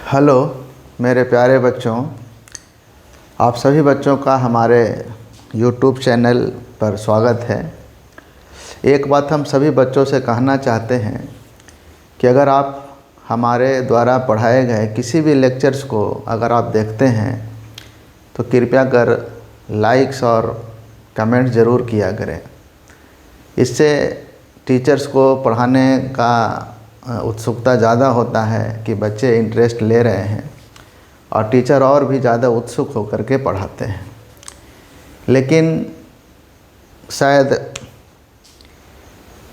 Hello मेरे प्यारे बच्चों, आप सभी बच्चों का हमारे YouTube चैनल पर स्वागत है। एक बात हम सभी बच्चों से कहना चाहते हैं कि अगर आप हमारे द्वारा पढ़ाए गए किसी भी लेक्चर्स को अगर आप देखते हैं तो कृपया कर लाइक्स और कमेंट ज़रूर किया करें। इससे टीचर्स को पढ़ाने का उत्सुकता ज़्यादा होता है कि बच्चे इंटरेस्ट ले रहे हैं और टीचर और भी ज़्यादा उत्सुक होकर के पढ़ाते हैं। लेकिन शायद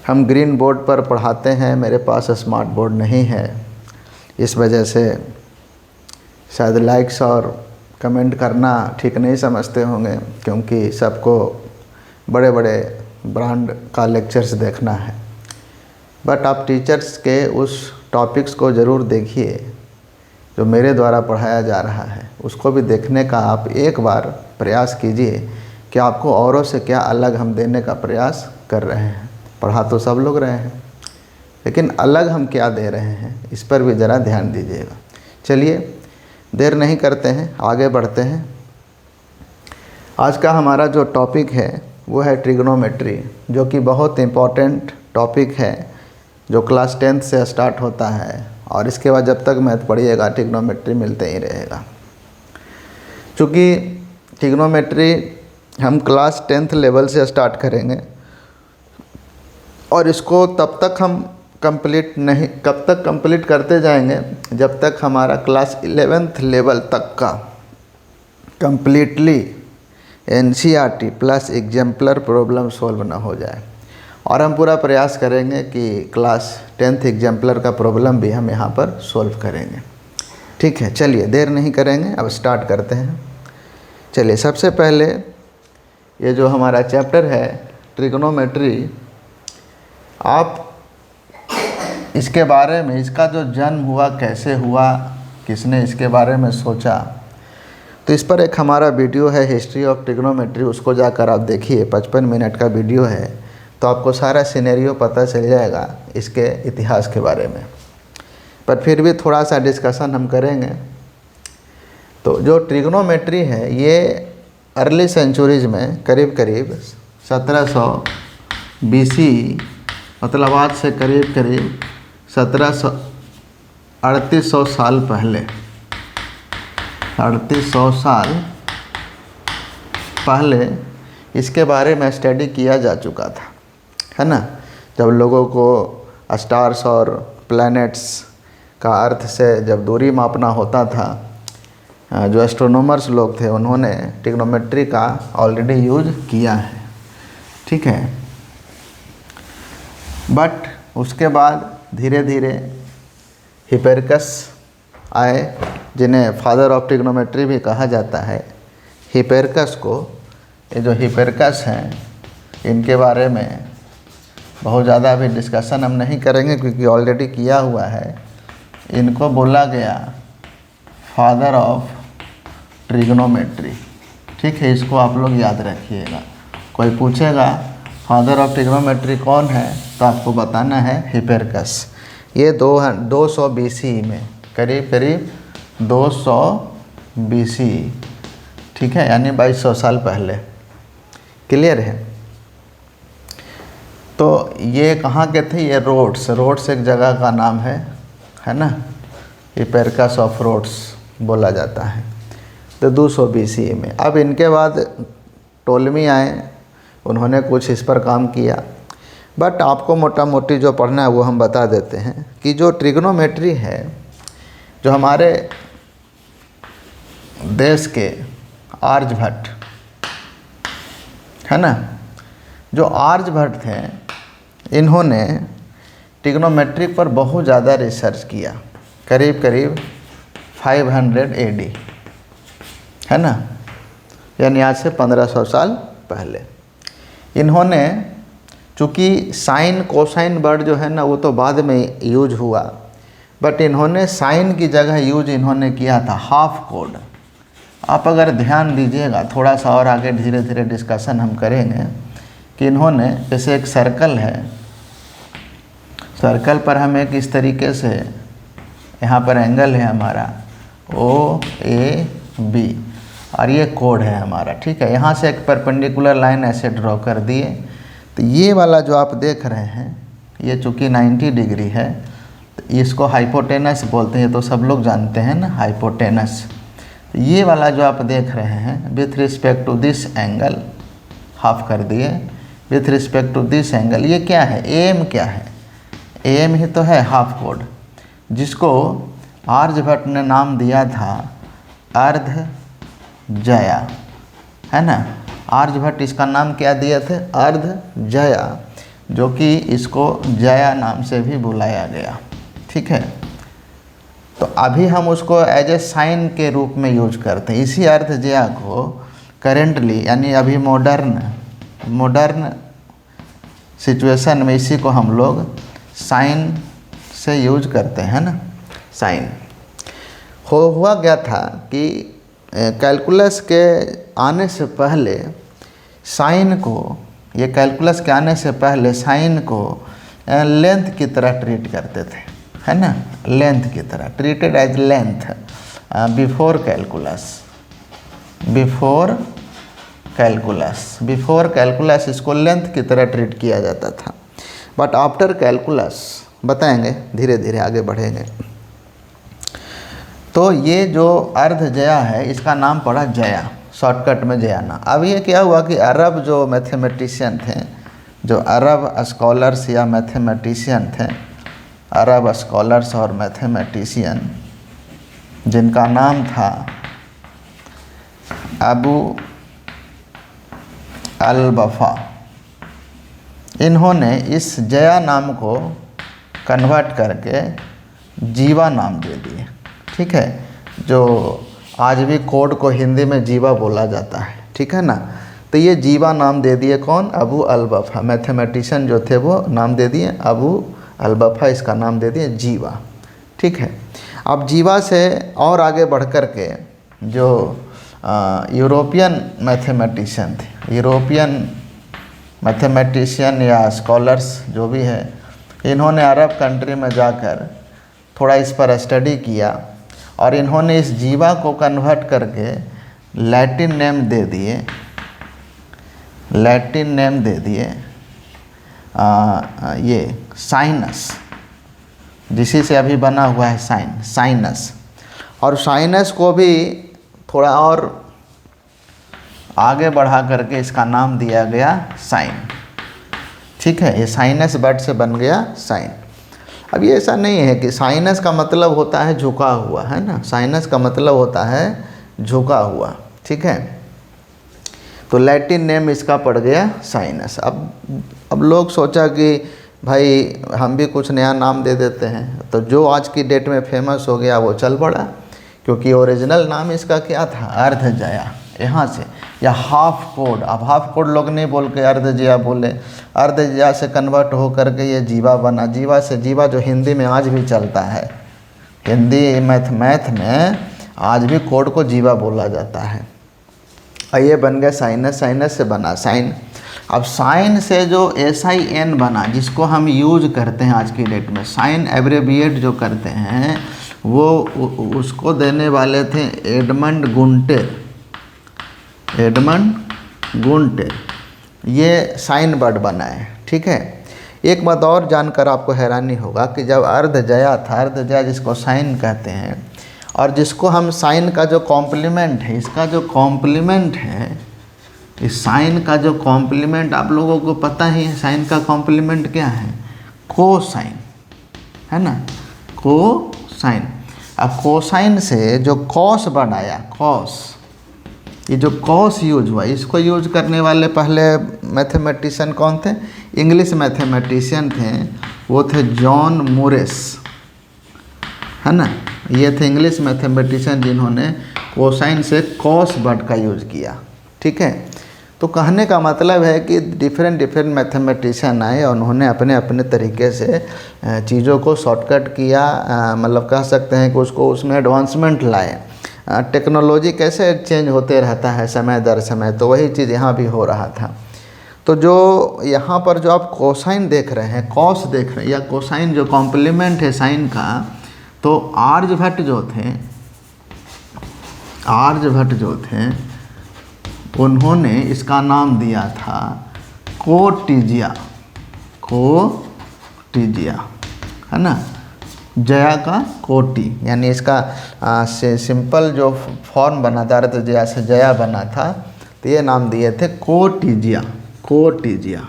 हम ग्रीन बोर्ड पर पढ़ाते हैं, मेरे पास स्मार्ट बोर्ड नहीं है, इस वजह से शायद लाइक्स और कमेंट करना ठीक नहीं समझते होंगे, क्योंकि सबको बड़े बड़े ब्रांड का लेक्चर्स देखना है। बट आप टीचर्स के उस टॉपिक्स को ज़रूर देखिए जो मेरे द्वारा पढ़ाया जा रहा है, उसको भी देखने का आप एक बार प्रयास कीजिए कि आपको औरों से क्या अलग हम देने का प्रयास कर रहे हैं। पढ़ा तो सब लोग रहे हैं, लेकिन अलग हम क्या दे रहे हैं, इस पर भी ज़रा ध्यान दीजिएगा। चलिए देर नहीं करते हैं, आगे बढ़ते हैं। आज का हमारा जो टॉपिक है वो है ट्रिग्नोमेट्री, जो कि बहुत इम्पॉर्टेंट टॉपिक है, जो क्लास 10th से स्टार्ट होता है और इसके बाद जब तक मैथ पढ़िएगा ट्रिग्नोमेट्री मिलते ही रहेगा। चूँकि ट्रिग्नोमेट्री हम क्लास 10th लेवल से स्टार्ट करेंगे और इसको तब तक हम कब तक कंप्लीट करते जाएंगे जब तक हमारा क्लास 11th लेवल तक का completely NCERT plus exemplar problem solve ना हो जाए। और हम पूरा प्रयास करेंगे कि क्लास 10th एग्जाम्पलर का प्रॉब्लम भी हम यहाँ पर सॉल्व करेंगे। ठीक है, चलिए देर नहीं करेंगे, अब स्टार्ट करते हैं। चलिए सबसे पहले ये जो हमारा चैप्टर है ट्रिग्नोमेट्री, आप इसके बारे में, इसका जो जन्म हुआ, कैसे हुआ, किसने इसके बारे में सोचा, तो इस पर एक हमारा वीडियो है हिस्ट्री ऑफ ट्रिग्नोमेट्री, उसको जाकर आप देखिए। 55 मिनट का वीडियो है, तो आपको सारा सिनेरियो पता चल जाएगा इसके इतिहास के बारे में। पर फिर भी थोड़ा सा डिस्कशन हम करेंगे। तो जो ट्रिग्नोमेट्री है ये अर्ली सेंचुरीज़ में करीब 1700 BC, मतलब आज से करीब 3800 साल पहले, 3800 साल पहले इसके बारे में स्टडी किया जा चुका था, है ना। जब लोगों को स्टार्स और प्लैनेट्स का अर्थ से जब दूरी मापना होता था, जो एस्ट्रोनॉमर्स लोग थे उन्होंने ट्रिग्नोमेट्री का ऑलरेडी यूज किया है। ठीक है, बट उसके बाद धीरे धीरे हिपेरकस आए, जिन्हें फादर ऑफ ट्रिग्नोमेट्री भी कहा जाता है। हिपेरकस को, ये जो हिपेरकस हैं, इनके बारे में बहुत ज़्यादा अभी डिस्कशन हम नहीं करेंगे क्योंकि ऑलरेडी किया हुआ है। इनको बोला गया फादर ऑफ ट्रिग्नोमेट्री। ठीक है, इसको आप लोग याद रखिएगा। कोई पूछेगा फादर ऑफ ट्रिग्नोमेट्री कौन है, तो आपको बताना है हिपेरकस। ये 200 BC में, करीब 200 BC, ठीक है, यानी 2200 साल पहले। क्लियर है। तो ये कहाँ के थे, ये रोड्स एक जगह का नाम है ना। हिपेरकस ऑफ रोड्स बोला जाता है। तो 200 BC में। अब इनके बाद टोलमी आए, उन्होंने कुछ इस पर काम किया। बट आपको मोटा मोटी जो पढ़ना है वो हम बता देते हैं कि जो ट्रिग्नोमेट्री है, जो हमारे देश के आर्यभट्ट है ना, जो आर्यभट्ट थे, इन्होंने ट्रिग्नोमेट्री पर बहुत ज़्यादा रिसर्च किया, करीब 500 AD, है ना, यानी आज से 1500 साल पहले। इन्होंने, चूँकि साइन कोसाइन वर्ड जो है ना वो तो बाद में यूज हुआ, बट इन्होंने साइन की जगह यूज इन्होंने किया था हाफ कोड। आप अगर ध्यान दीजिएगा, थोड़ा सा और आगे धीरे धीरे डिस्कशन हम करेंगे कि इन्होंने, जैसे एक सर्कल है, सर्कल पर हमें किस तरीके से, यहाँ पर एंगल है हमारा OAB और ये कोड है हमारा, ठीक है। यहाँ से एक परपेंडिकुलर लाइन ऐसे ड्रॉ कर दिए, तो ये वाला जो आप देख रहे हैं ये चूँकि 90 डिग्री है, तो इसको हाइपोटेनस बोलते हैं, तो सब लोग जानते हैं ना हाइपोटेनस। तो ये वाला जो आप देख रहे हैं with respect to this angle half कर दिए, with respect to this angle, ये क्या है, AM क्या है, AM ही तो है हाफ कोड, जिसको आर्यभट्ट ने नाम दिया था अर्ध जया, है ना। आर्यभट्ट इसका नाम क्या दिए थे, अर्ध जया, जो कि इसको जया नाम से भी बुलाया गया, ठीक है। तो अभी हम उसको एज ए साइन के रूप में यूज करते हैं। इसी अर्ध जया को करेंटली यानी अभी मॉडर्न सिचुएशन में इसी को हम लोग साइन से यूज करते हैं ना, साइन। हुआ गया था कि कैलकुलस के आने से पहले साइन को, ये कैलकुलस के आने से पहले साइन को लेंथ की तरह ट्रीट करते थे, है ना, लेंथ की तरह, treated as length before calculus इसको लेंथ की तरह ट्रीट किया जाता था। बट आफ्टर कैलकुलस, बताएंगे धीरे धीरे आगे बढ़ेंगे, तो ये जो अर्ध जया है इसका नाम पड़ा जया, शॉर्टकट में जयाना। अब ये क्या हुआ कि अरब जो मैथमेटिशियन थे, जो अरब स्कॉलर्स या मैथमेटिशियन थे, अरब स्कॉलर्स और मैथमेटिशियन, जिनका नाम था अबू अल बफा, इन्होंने इस जया नाम को कन्वर्ट करके जीवा नाम दे दिए, ठीक है। जो आज भी कोड को हिंदी में जीवा बोला जाता है, ठीक है ना। तो ये जीवा नाम दे दिए कौन, अबू अल बफा, मैथमेटिशियन जो थे वो नाम दे दिए अबू अल बफा, इसका नाम दे दिए जीवा, ठीक है। अब जीवा से और आगे बढ़ कर के जो यूरोपियन मैथमेटिशियन थे, यूरोपियन मैथमेटिशियन या स्कॉलर्स जो भी है, इन्होंने अरब कंट्री में जाकर थोड़ा इस पर स्टडी किया और इन्होंने इस जीवा को कन्वर्ट करके लैटिन नेम दे दिए, ये साइनस, जिसी से अभी बना हुआ है साइनस। और साइनस को भी थोड़ा और आगे बढ़ा करके इसका नाम दिया गया साइन, ठीक है। ये साइनस वर्ड से बन गया साइन। अब ये ऐसा नहीं है कि साइनस का मतलब होता है झुका हुआ, है ना, साइनस का मतलब होता है झुका हुआ, ठीक है। तो लैटिन नेम इसका पड़ गया साइनस। अब लोग सोचा कि भाई हम भी कुछ नया नाम दे देते हैं, तो जो आज की डेट में फेमस हो गया वो चल पड़ा, क्योंकि ओरिजिनल नाम इसका क्या था, अर्ध जया, यहाँ से, या हाफ कोड। अब हाफ कोड लोग नहीं बोल के अर्ध जया बोले, अर्ध जया से कन्वर्ट हो करके ये जीवा बना, जीवा से जीवा जो हिंदी में आज भी चलता है, हिंदी मैथ में आज भी कोड को जीवा बोला जाता है। और ये बन गया साइनस, साइनस से बना साइन। अब साइन से जो SIN बना, जिसको हम यूज करते हैं आज की डेट में, साइन एब्रेविएट जो करते हैं, वो उसको देने वाले थे एडमंड गुंटे, ये साइन वर्ड बना है, ठीक है। एक बात और जानकर आपको हैरानी होगा कि जब अर्ध जया था, अर्ध जया जिसको साइन कहते हैं, और जिसको हम साइन का जो कॉम्प्लीमेंट है, इसका जो कॉम्प्लीमेंट है, इस साइन का जो कॉम्प्लीमेंट आप लोगों को पता ही है, साइन का कॉम्प्लीमेंट क्या है, कोसाइन, है ना, कोसाइन। अब कोसाइन से जो कॉस बनाया, कॉस, ये जो कॉस यूज हुआ, इसको यूज करने वाले पहले मैथमेटिशियन कौन थे, इंग्लिश मैथमेटिशियन थे, वो थे जॉन मोरिस, है ना। ये थे इंग्लिश मैथमेटिशियन जिन्होंने कोसाइन से कॉस वर्ड का यूज किया, ठीक है। तो कहने का मतलब है कि डिफरेंट मैथमेटिशियन आए और उन्होंने अपने अपने तरीके से चीज़ों को शॉर्टकट किया, मतलब कह सकते हैं कि उसको उसमें एडवांसमेंट लाए। टेक्नोलॉजी कैसे चेंज होते रहता है समय दर समय, तो वही चीज़ यहाँ भी हो रहा था। तो जो यहाँ पर जो आप कोसाइन देख रहे हैं, कॉस देख रहे हैं, या कोसाइन जो कॉम्प्लीमेंट है साइन का, तो आर्यभट्ट जो थे उन्होंने इसका नाम दिया था कोटिजिया, है ना, जया का कोटि, यानी इसका से सिंपल जो फॉर्म बना था, तो जया से जया बना था, तो ये नाम दिए थे कोटिजिया,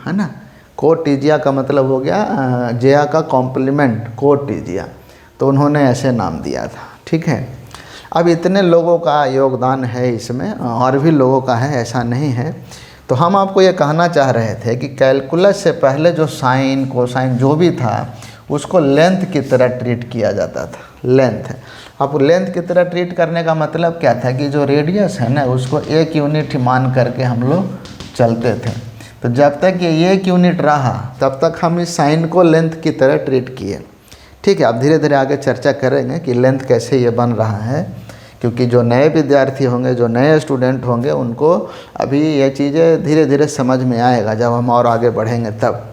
है ना। कोटिजिया का मतलब हो गया जया का कॉम्प्लीमेंट, कोटिजिया, तो उन्होंने ऐसे नाम दिया था। ठीक है, अब इतने लोगों का योगदान है इसमें, और भी लोगों का है, ऐसा नहीं है। तो हम आपको ये कहना चाह रहे थे कि कैलकुलस से पहले जो साइन कोसाइन जो भी था उसको लेंथ की तरह ट्रीट किया जाता था, लेंथ। अब लेंथ की तरह ट्रीट करने का मतलब क्या था कि जो रेडियस है ना उसको एक यूनिट मान करके हम लोग चलते थे। तो जब तक ये एक यूनिट रहा तब तक हम इस साइन को लेंथ की तरह ट्रीट किए। ठीक है, अब धीरे धीरे आगे चर्चा करेंगे कि लेंथ कैसे ये बन रहा है, क्योंकि जो नए विद्यार्थी होंगे, जो नए स्टूडेंट होंगे, उनको अभी ये चीज़ें धीरे धीरे समझ में आएगा जब हम और आगे बढ़ेंगे तब।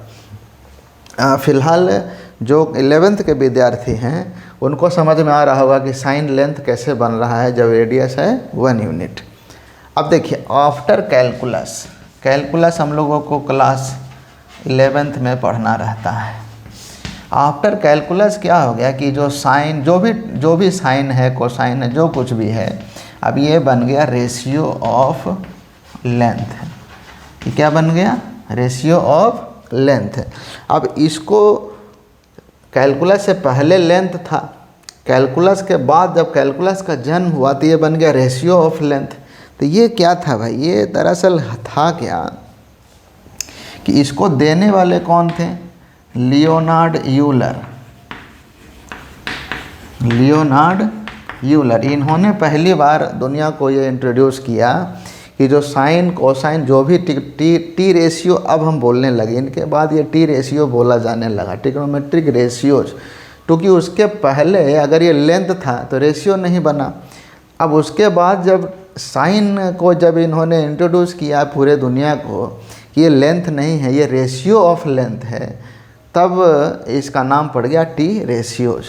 फ़िलहाल जो 11th के विद्यार्थी हैं उनको समझ में आ रहा होगा कि साइन लेंथ कैसे बन रहा है जब रेडियस है 1 यूनिट। अब देखिए, आफ्टर कैलकुलस हम लोगों को क्लास 11th में पढ़ना रहता है। आफ्टर कैलकुलस क्या हो गया कि जो साइन जो भी साइन है, कोसाइन है, जो कुछ भी है, अब ये बन गया रेशियो ऑफ लेंथ। ये क्या बन गया? Ratio of length. अब इसको कैलकुलस से पहले लेंथ था, कैलकुलस के बाद जब कैलकुलस का जन्म हुआ तो ये बन गया रेशियो ऑफ लेंथ। तो ये क्या था भाई? ये दरअसल था क्या कि इसको देने वाले कौन थे? Leonard Euler. इन्होंने पहली बार दुनिया को ये इंट्रोड्यूस किया कि जो साइन कोसाइन जो भी टी रेशियो, अब हम बोलने लगे, इनके बाद ये टी रेशियो बोला जाने लगा, ट्रिग्नोमेट्रिक रेशियोज। क्योंकि उसके पहले अगर ये लेंथ था तो रेशियो नहीं बना। अब उसके बाद जब साइन को जब इन्होंने इंट्रोड्यूस किया पूरे दुनिया को कि ये लेंथ नहीं है, ये रेशियो ऑफ लेंथ है, तब इसका नाम पड़ गया टी रेशियोज।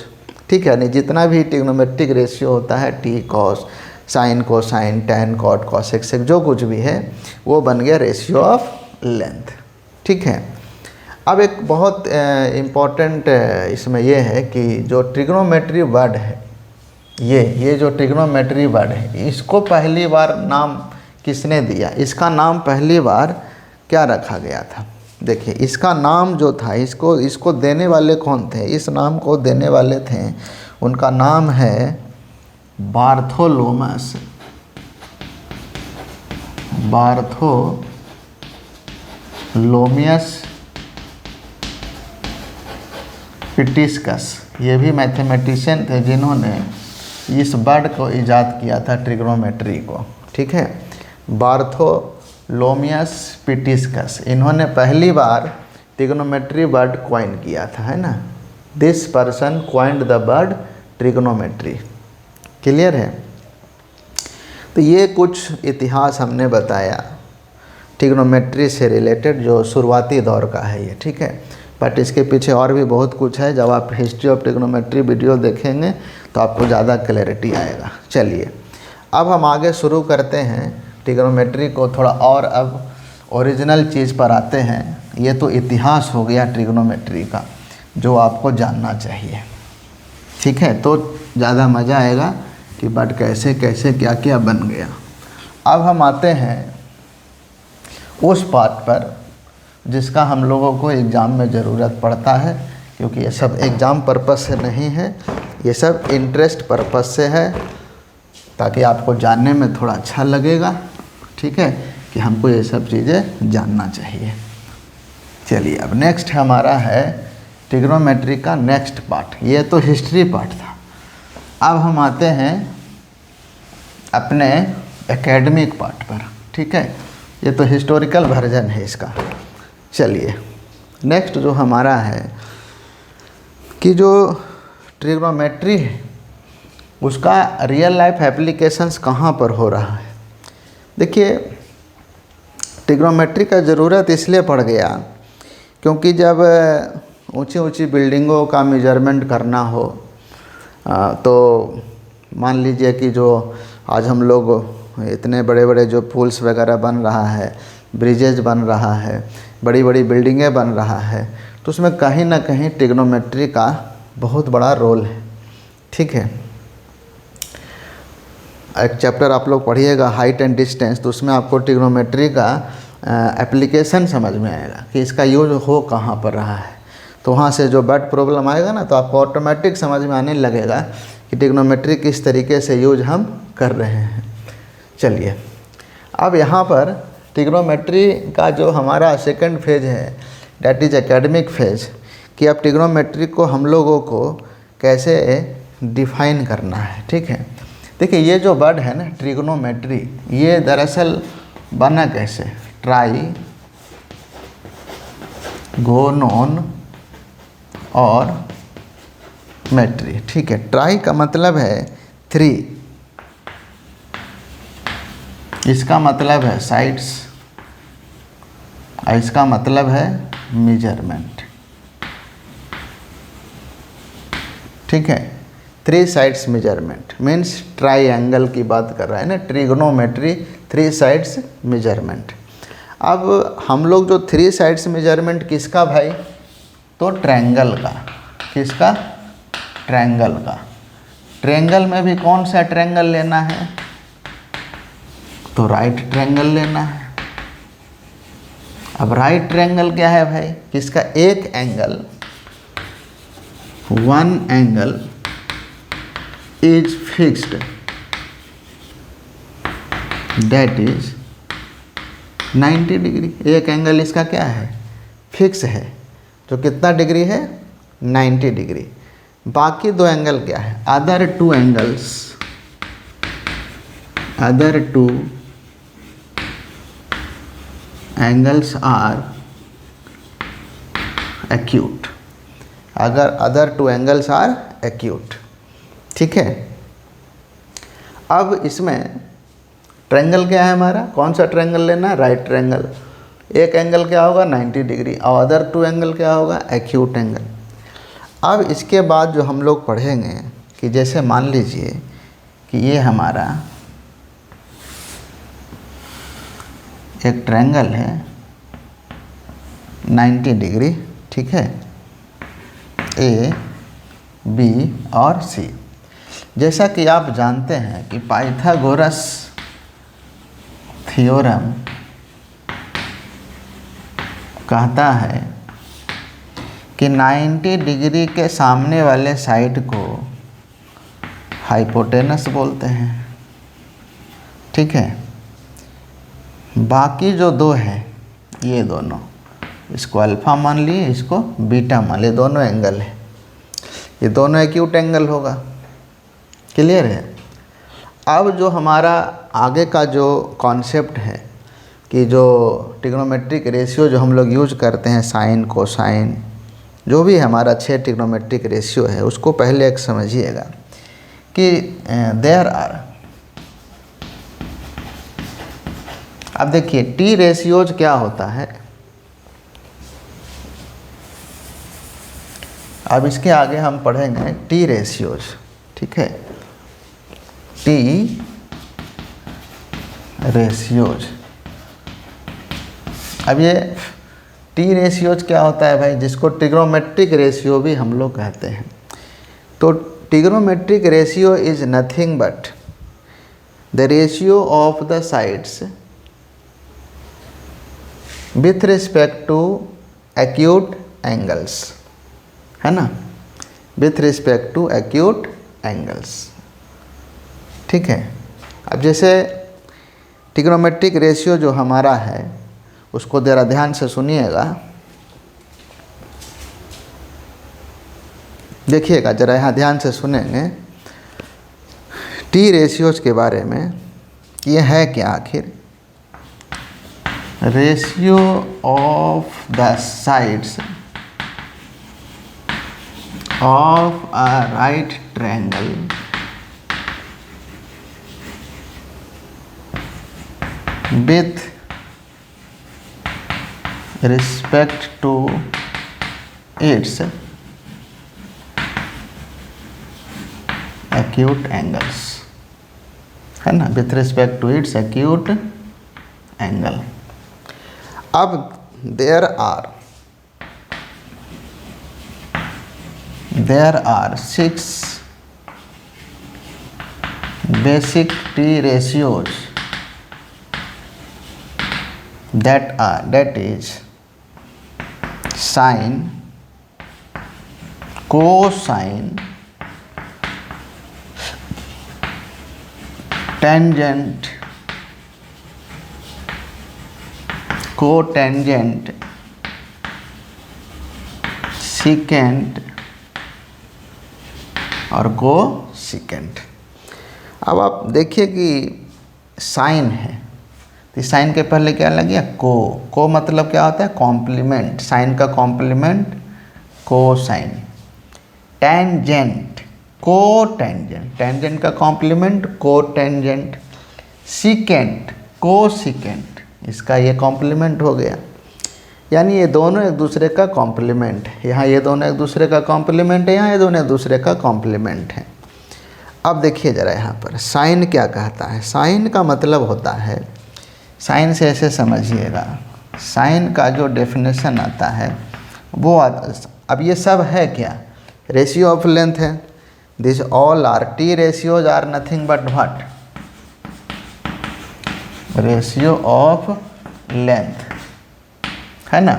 ठीक है, नहीं, जितना भी ट्रिग्नोमेट्रिक रेशियो होता है, t cos, sine cosine, tan cot cosec sec, जो कुछ भी है वो बन गया रेशियो ऑफ लेंथ। ठीक है, अब एक बहुत इम्पॉर्टेंट इसमें ये है कि जो ट्रिग्नोमेट्री वर्ड है, ये जो ट्रिग्नोमेट्री वर्ड है, इसको पहली बार नाम किसने दिया? इसका नाम पहली बार क्या रखा गया था? देखिए, इसका नाम जो था, इसको देने वाले कौन थे? इस नाम को देने वाले थे, उनका नाम है बार्थोलोमस पिटिस्कस। ये भी मैथमेटिशियन थे जिन्होंने इस वर्ड को इजाद किया था, ट्रिग्नोमेट्री को। ठीक है, बार्थोलोमियस पिटिस्कस, इन्होंने पहली बार ट्रिग्नोमेट्री वर्ड क्वाइन किया था, है ना। This person coined the word trigonometry. Clear है? तो ये कुछ इतिहास हमने बताया ट्रिग्नोमेट्री से रिलेटेड, जो शुरुआती दौर का है ये। ठीक है, बट इसके पीछे और भी बहुत कुछ है। जब आप हिस्ट्री ऑफ ट्रिग्नोमेट्री वीडियो देखेंगे तो आपको ज़्यादा क्लैरिटी आएगा। चलिए, अब हम आगे शुरू करते हैं ट्रिग्नोमेट्री को थोड़ा और, अब ओरिजिनल चीज़ पर आते हैं। ये तो इतिहास हो गया ट्रिग्नोमेट्री का, जो आपको जानना चाहिए। ठीक है, तो ज़्यादा मज़ा आएगा कि बट कैसे कैसे क्या क्या बन गया। अब हम आते हैं उस पार्ट पर जिसका हम लोगों को एग्ज़ाम में ज़रूरत पड़ता है, क्योंकि ये सब एग्ज़ाम पर्पस से नहीं है, ये सब इंटरेस्ट पर्पस से है, ताकि आपको जानने में थोड़ा अच्छा लगेगा। ठीक है, कि हमको ये सब चीज़ें जानना चाहिए। चलिए, अब नेक्स्ट हमारा है ट्रिग्नोमेट्री का नेक्स्ट पार्ट। ये तो हिस्ट्री पार्ट था। अब हम आते हैं अपने एकेडमिक पार्ट पर। ठीक है, ये तो हिस्टोरिकल वर्जन है इसका। चलिए, नेक्स्ट जो हमारा है कि जो ट्रिग्नोमेट्री है उसका रियल लाइफ एप्लीकेशंस कहाँ पर हो रहा है। देखिए, ट्रिग्नोमेट्री का ज़रूरत इसलिए पड़ गया क्योंकि जब ऊंची ऊंची बिल्डिंगों का मेजरमेंट करना हो तो मान लीजिए कि जो आज हम लोग इतने बड़े बड़े जो पुल्स वगैरह बन रहा है, ब्रिजेज बन रहा है, बड़ी बड़ी बिल्डिंगें बन रहा है, तो उसमें कहीं ना कहीं ट्रिग्नोमेट्री का बहुत बड़ा रोल है। ठीक है, एक चैप्टर आप लोग पढ़िएगा हाइट एंड डिस्टेंस, तो उसमें आपको ट्रिग्नोमेट्री का एप्लीकेशन समझ में आएगा कि इसका यूज हो कहाँ पर रहा है। तो वहाँ से जो बर्ड प्रॉब्लम आएगा ना, तो आपको ऑटोमेटिक समझ में आने लगेगा कि ट्रिग्नोमेट्री किस तरीके से यूज हम कर रहे हैं। चलिए, अब यहाँ पर ट्रिग्नोमेट्री का जो हमारा सेकंड फेज है, डैट इज़ एकेडमिक फेज, कि अब ट्रिग्नोमेट्री को हम लोगों को कैसे डिफाइन करना है। ठीक है, देखिए ये जो वर्ड है ना ट्रिग्नोमेट्री, ये दरअसल बना कैसे, ट्राई गोनोन और मेट्री। ठीक है, ट्राई का मतलब है 3, इसका मतलब है साइड्स, और इसका मतलब है मेजरमेंट। ठीक है, 3 साइड्स मेजरमेंट मीन्स ट्राइंगल की बात कर रहा है ना, ट्रिग्नोमेट्री 3 साइड्स मेजरमेंट। अब हम लोग जो 3 साइड्स मेजरमेंट किसका भाई, तो ट्रायंगल का। किसका, ट्रायंगल का। ट्रायंगल में भी कौन सा ट्रायंगल लेना है, तो राइट ट्रायंगल लेना है। अब राइट ट्रायंगल क्या है भाई, किसका, एक angle, one angle is fixed, that is 90 degree. एक एंगल इसका क्या है, फिक्स है, तो कितना डिग्री है, 90 डिग्री। बाकी 2 एंगल क्या है, other 2 angles, other 2 angles are acute, अगर अदर 2 एंगल्स आर एक्यूट। ठीक है, अब इसमें ट्रायंगल क्या है हमारा, कौन सा ट्रायंगल लेना है, राइट ट्रायंगल। एक एंगल क्या होगा, 90 डिग्री, और अदर 2 एंगल क्या होगा, एक्यूट एंगल। अब इसके बाद जो हम लोग पढ़ेंगे कि जैसे मान लीजिए कि ये हमारा एक ट्रायंगल है 90 डिग्री। ठीक है, ए, बी और सी। जैसा कि आप जानते हैं कि पाइथागोरस थ्योरम कहता है कि 90 डिग्री के सामने वाले साइड को हाइपोटेनस बोलते हैं। ठीक है, बाकी जो 2 है, ये दोनों, इसको अल्फ़ा मान लिए, इसको बीटा मान लिए, दोनों एंगल है, ये दोनों एक्यूट एंगल होगा। क्लियर है। अब जो हमारा आगे का जो कॉन्सेप्ट है कि जो ट्रिग्नोमेट्रिक रेशियो जो हम लोग यूज करते हैं, साइन कोसाइन, जो भी हमारा 6 ट्रिग्नोमेट्रिक रेशियो है, उसको पहले एक समझिएगा कि देयर आर, अब देखिए टी रेशियोज क्या होता है। अब इसके आगे हम पढ़ेंगे टी रेशियोज। ठीक है, टी रेशियोज। अब ये टी रेशियोज क्या होता है भाई, जिसको ट्रिग्नोमेट्रिक रेशियो भी हम लोग कहते हैं। तो trigonometric ratio is nothing but the ratio of the sides with respect to acute angles, है ना, with respect to acute angles. ठीक है, अब जैसे ट्रिग्नोमेट्रिक रेशियो जो हमारा है उसको ज़रा ध्यान से सुनिएगा, देखिएगा ज़रा, यहाँ ध्यान से सुनेंगे टी रेशियोज के बारे में। ये है क्या आखिर, ratio of the sides of a right triangle with respect to its acute angles, है ना, with respect to its acute angle. अब there are 6 basic T ratios that is sine, cosine, tangent, cotangent, secant और cosecant. अब आप देखिए कि sign है, तो साइन के पहले क्या लग गया, को मतलब क्या होता है, कॉम्प्लीमेंट, साइन का complement cosine. Tangent, cotangent, tangent का कॉम्प्लीमेंट कोटेंजेंट। सीकेंट, कोसीकेंट, इसका ये कॉम्प्लीमेंट हो गया। यानी ये दोनों एक दूसरे का कॉम्प्लीमेंट है। यहाँ ये दोनों एक दूसरे का कॉम्प्लीमेंट है, यहाँ ये दोनों एक दूसरे का कॉम्प्लीमेंट है। अब देखिए ज़रा यहाँ पर साइन क्या कहता है। साइन का मतलब होता है, साइन से ऐसे समझिएगा, साइन का जो डेफिनेशन आता है वो अब ये सब है क्या, रेशियो ऑफ लेंथ है। This all are t ratios are nothing but what, ratio of length, है ना।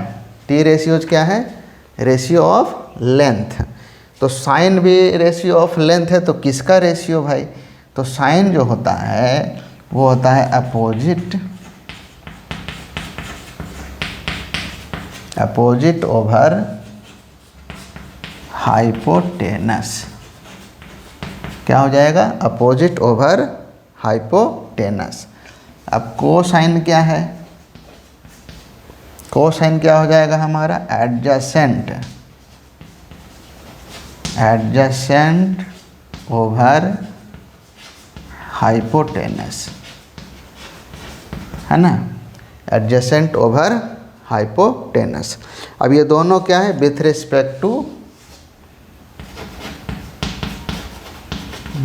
टी रेशियोज क्या है, रेशियो ऑफ लेंथ। तो साइन भी रेशियो ऑफ लेंथ है, तो किसका रेशियो भाई, तो साइन जो होता है वो होता है अपोजिट ओवर हाइपोटेनस। क्या हो जाएगा, अपोजिट ओवर हाइपोटेनस। अब कोसाइन क्या है, कोसाइन क्या हो जाएगा हमारा, एडजेसेंट ओवर हाइपोटेनस, है ना, एडजेसेंट ओवर हाइपोटेनस। अब ये दोनों क्या है, विथ रिस्पेक्ट टू,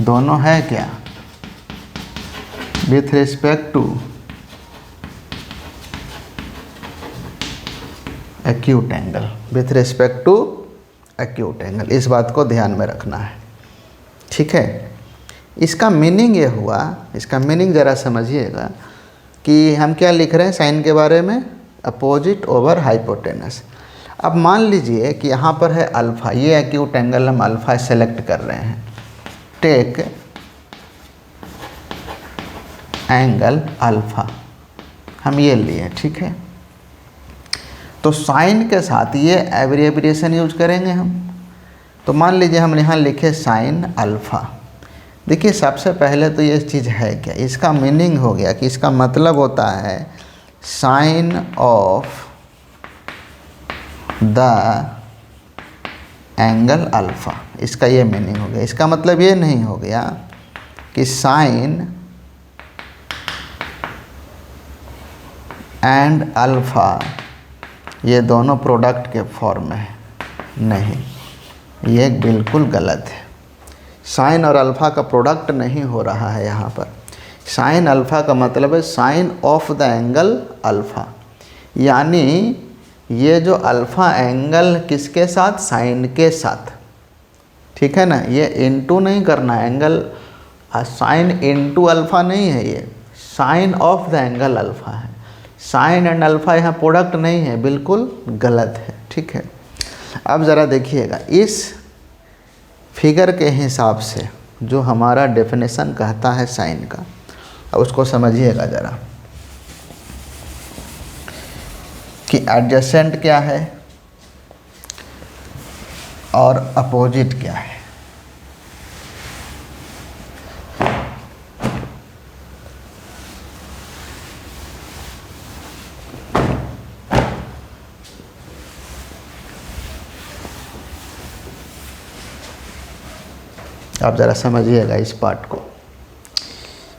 दोनों है क्या, with respect to acute angle, with respect to acute angle. इस बात को ध्यान में रखना है, ठीक है। इसका मीनिंग ये हुआ, इसका मीनिंग ज़रा समझिएगा कि हम क्या लिख रहे हैं साइन के बारे में, अपोजिट ओवर हाइपोटेनस। अब मान लीजिए कि यहाँ पर है अल्फ़ा, ये एक्यूट एंगल हम अल्फ़ा सेलेक्ट कर रहे हैं। टेक एंगल अल्फ़ा, हम ये लिए, ठीक है। तो साइन के साथ ये एब्रिविएशन यूज करेंगे हम। तो मान लीजिए हम यहाँ लिखे साइन अल्फ़ा। देखिए सबसे पहले तो ये चीज़ है क्या, इसका मीनिंग हो गया कि इसका मतलब होता है sine of the angle alpha. इसका ये मीनिंग हो गया। इसका मतलब ये नहीं हो गया कि साइन एंड अल्फ़ा ये दोनों प्रोडक्ट के फॉर्म में है, नहीं, ये बिल्कुल गलत है। साइन और अल्फ़ा का प्रोडक्ट नहीं हो रहा है यहाँ पर। साइन अल्फ़ा का मतलब है sine of the angle alpha, यानी ये जो अल्फ़ा एंगल किसके साथ, साइन के साथ, ठीक है ना। ये इनटू नहीं करना है, एंगल साइन इनटू अल्फ़ा नहीं है, ये sine of the angle alpha है। साइन एंड अल्फ़ा यहाँ प्रोडक्ट नहीं है, बिल्कुल गलत है, ठीक है। अब ज़रा देखिएगा इस फिगर के हिसाब से जो हमारा डेफिनेशन कहता है साइन का, अब उसको समझिएगा ज़रा कि एडजेसेंट क्या है और अपोजिट क्या है। आप ज़रा समझिएगा इस पार्ट को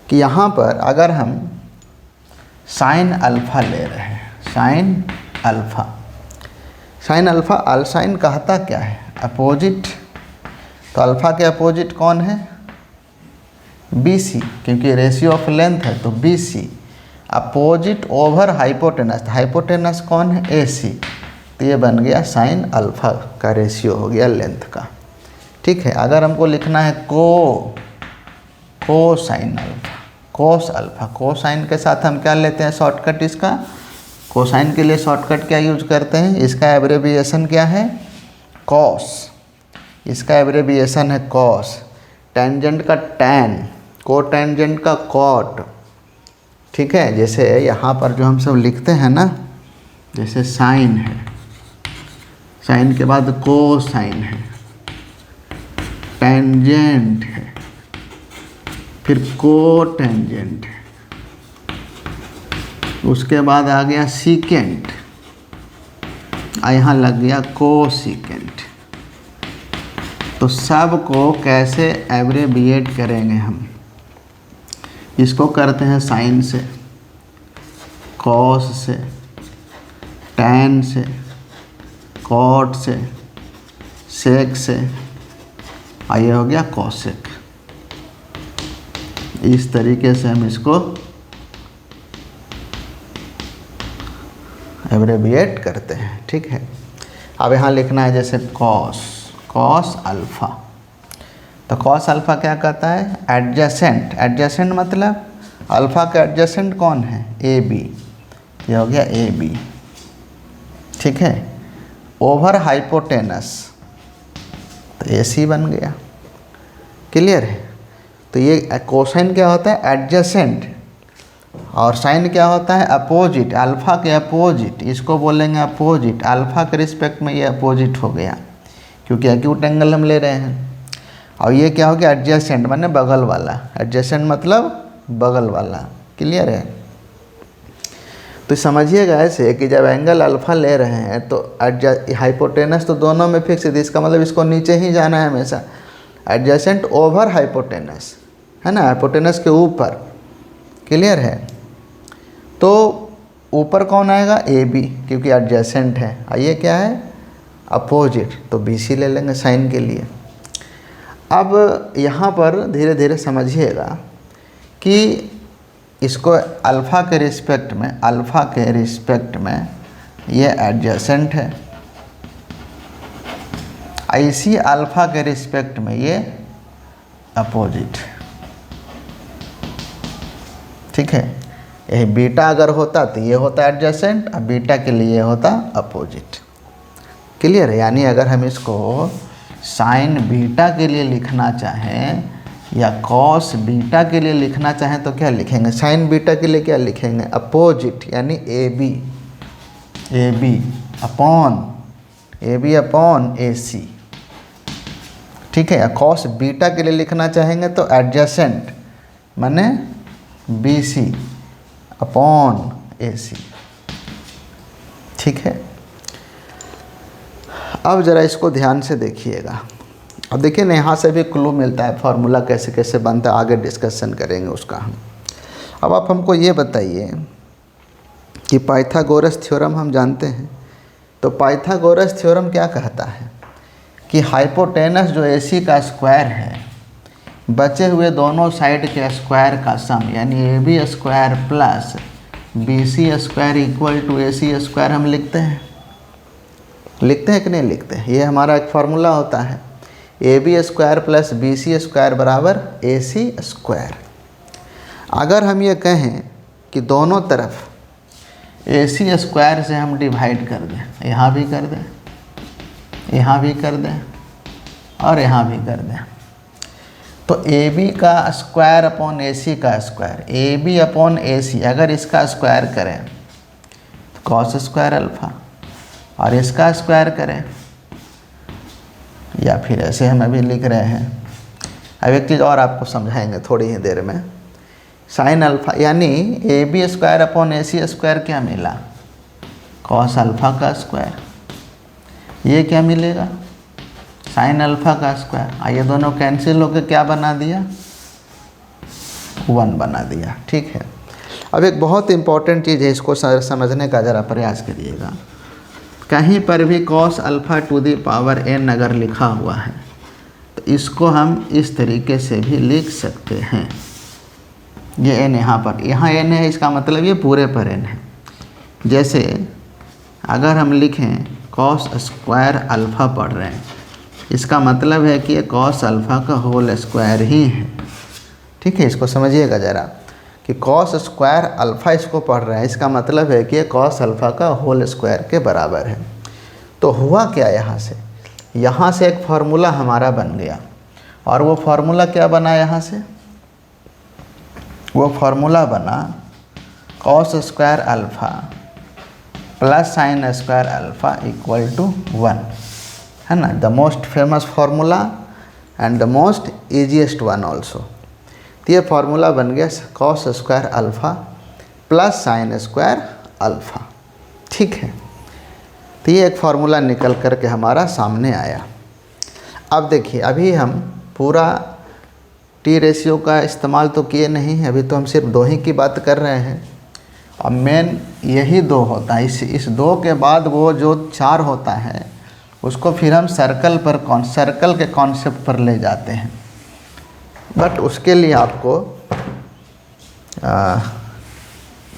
कि यहाँ पर अगर हम साइन अल्फ़ा ले रहे हैं, sine alpha. Sine alpha sine कहता क्या है? अपोजिट। तो अल्फ़ा के अपोजिट कौन है? BC, क्योंकि रेशियो ऑफ लेंथ है तो BC opposite over hypotenuse. Hypotenuse कौन है? AC। तो ये बन गया साइन अल्फ़ा का रेशियो हो गया लेंथ का। ठीक है, अगर हमको लिखना है cosine alpha, cos alpha, cosine के साथ हम क्या लेते हैं शॉर्टकट इसका? कोसाइन के लिए शॉर्टकट क्या यूज करते हैं? इसका एब्रेविएशन क्या है? कॉस। इसका एब्रेविएशन है कॉस। टेंजेंट का टैन, कोटेंजेंट का कॉट। ठीक है, जैसे यहाँ पर जो हम सब लिखते हैं ना, जैसे साइन है, साइन के बाद कोसाइन है, टेंजेंट है, फिर कोटेंजेंट है, उसके बाद आ गया सीकेंट, यहाँ लग गया कोसीकेंट। तो सब को कैसे एब्रेविएट करेंगे हम? इसको करते हैं साइन से, कॉस से, टैन से, कॉट से, सेक से, ये हो गया कॉसेक। इस तरीके से हम इसको एब्रेविएट करते हैं। ठीक है, अब यहाँ लिखना है जैसे कॉस अल्फ़ा। तो कॉस अल्फ़ा क्या कहता है? एडजेसेंट। एडजेसेंट मतलब अल्फ़ा का एडजेसेंट कौन है? AB। ये हो गया AB। ठीक है, ओवर हाइपोटेनस तो AC बन गया। क्लियर है? तो ये कोसाइन क्या होता है? एडजेसेंट। और साइन क्या होता है? अपोजिट। अल्फ़ा के अपोजिट, इसको बोलेंगे अपोजिट। अल्फ़ा के रिस्पेक्ट में ये अपोजिट हो गया, क्योंकि एक्यूट एंगल हम ले रहे हैं। और ये क्या हो गया? एडजेसेंट माने बगल वाला। एडजेसेंट मतलब बगल वाला। क्लियर है? तो समझिएगा ऐसे कि जब एंगल अल्फ़ा ले रहे हैं तो हाइपोटेनस तो दोनों में फिक्स है, इसका मतलब इसको नीचे ही जाना है हमेशा। एडजेसेंट ओवर हाइपोटेनस है ना, हाइपोटेनस के ऊपर। क्लियर है? तो ऊपर कौन आएगा? AB, क्योंकि एडजेसेंट है। और ये क्या है? अपोजिट, तो BC ले लेंगे साइन के लिए। अब यहाँ पर धीरे धीरे समझिएगा कि इसको अल्फ़ा के रिस्पेक्ट में, ये एडजेसेंट है, इसी अल्फ़ा के रिस्पेक्ट में ये अपोजिट। ठीक है, ये बीटा अगर होता तो ये होता एडजेसेंट, और बीटा के लिए होता अपोजिट। क्लियर है? यानी अगर हम इसको साइन बीटा के लिए लिखना चाहें या कॉस बीटा के लिए लिखना चाहें तो क्या लिखेंगे? साइन बीटा के लिए क्या लिखेंगे? अपोजिट, यानी AB अपॉन AC। ठीक है, कॉस बीटा के लिए लिखना चाहेंगे तो एडजेसेंट माने BC अपॉन AC। ठीक है, अब ज़रा इसको ध्यान से देखिएगा। अब देखिए ना, यहाँ से भी क्लू मिलता है, फार्मूला कैसे कैसे बनता है, आगे डिस्कशन करेंगे उसका हम। अब आप हमको ये बताइए कि पाइथागोरस थ्योरम हम जानते हैं, तो पाइथागोरस थ्योरम क्या कहता है कि हाइपोटेनस जो AC का स्क्वायर है, बचे हुए दोनों साइड के स्क्वायर का सम, यानी AB square plus BC square equal to AC square हम लिखते हैं कि नहीं लिखते हैं? ये हमारा एक फार्मूला होता है, AB square plus BC square बराबर AC स्क्वायर। अगर हम ये कहें कि दोनों तरफ AC स्क्वायर से हम डिवाइड कर दें, यहाँ भी कर दें, यहाँ भी कर दें और यहाँ भी कर दें, तो AB का स्क्वायर अपॉन AC का स्क्वायर, AB अपॉन AC अगर इसका स्क्वायर करें तो कॉस स्क्वायर अल्फ़ा, और इसका स्क्वायर करें, या फिर ऐसे हम अभी लिख रहे हैं। अब एक चीज़ और आपको समझाएंगे थोड़ी ही देर में। साइन अल्फ़ा यानी AB square upon AC square क्या मिला? कॉस अल्फ़ा का स्क्वायर। ये क्या मिलेगा? साइन अल्फ़ा का स्क्वायर। ये दोनों कैंसिल होकर क्या बना दिया? 1 बना दिया। ठीक है, अब एक बहुत इंपॉर्टेंट चीज़ है, इसको समझने का ज़रा प्रयास करिएगा। कहीं पर भी cos alpha to the power n अगर लिखा हुआ है तो इसको हम इस तरीके से भी लिख सकते हैं। ये n यहाँ n है, इसका मतलब ये पूरे पर n है। जैसे अगर हम लिखें cos स्क्वायर अल्फ़ा पढ़ रहे हैं, इसका मतलब है कि ये cos अल्फ़ा का होल स्क्वायर ही है। ठीक है, इसको समझिएगा ज़रा कि cos स्क्वायर अल्फ़ा इसको पढ़ रहे हैं, इसका मतलब है कि ये cos अल्फ़ा का होल स्क्वायर के बराबर है। तो हुआ क्या, यहाँ से एक फार्मूला हमारा बन गया, और वो फार्मूला क्या बना, यहाँ से वो फार्मूला बना cos square alpha plus sine square alpha equal to 1, है ना। The most famous formula and the most easiest one also. तो ये फार्मूला बन गया cos square alpha plus sine square alpha. ठीक है, तो ये एक फार्मूला निकल कर के हमारा सामने आया। अब देखिए, अभी हम पूरा टी रेशियो का इस्तेमाल तो किए नहीं हैं, अभी तो हम सिर्फ 2 ही की बात कर रहे हैं। अब मेन यही 2 होता है, इस 2 के बाद वो जो 4 होता है उसको फिर हम सर्कल के कॉन्सेप्ट पर ले जाते हैं। बट उसके लिए आपको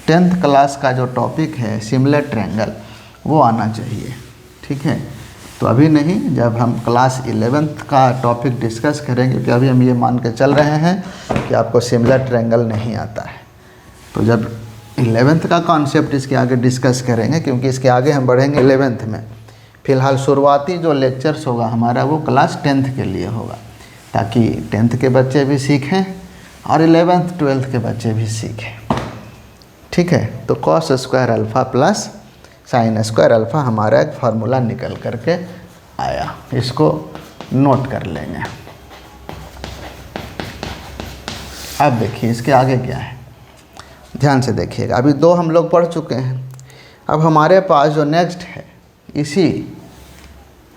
10th क्लास का जो टॉपिक है सिमिलर ट्रायंगल वो आना चाहिए। ठीक है, तो अभी नहीं, जब हम क्लास 11th का टॉपिक डिस्कस करेंगे, क्योंकि अभी हम ये मान के चल रहे हैं कि आपको सिमिलर ट्रायंगल नहीं आता है। तो जब 11th का कॉन्सेप्ट इसके आगे डिस्कस करेंगे, क्योंकि इसके आगे हम बढ़ेंगे 11th में। फ़िलहाल शुरुआती जो लेक्चर्स होगा हमारा वो क्लास 10th के लिए होगा, ताकि 10th के बच्चे भी सीखें और 11th 12th के बच्चे भी सीखें। ठीक है, तो cos square alpha plus sine square alpha हमारा एक फार्मूला निकल करके आया, इसको नोट कर लेंगे। अब देखिए इसके आगे क्या है, ध्यान से देखिएगा। अभी 2 हम लोग पढ़ चुके हैं, अब हमारे पास जो नेक्स्ट है, इसी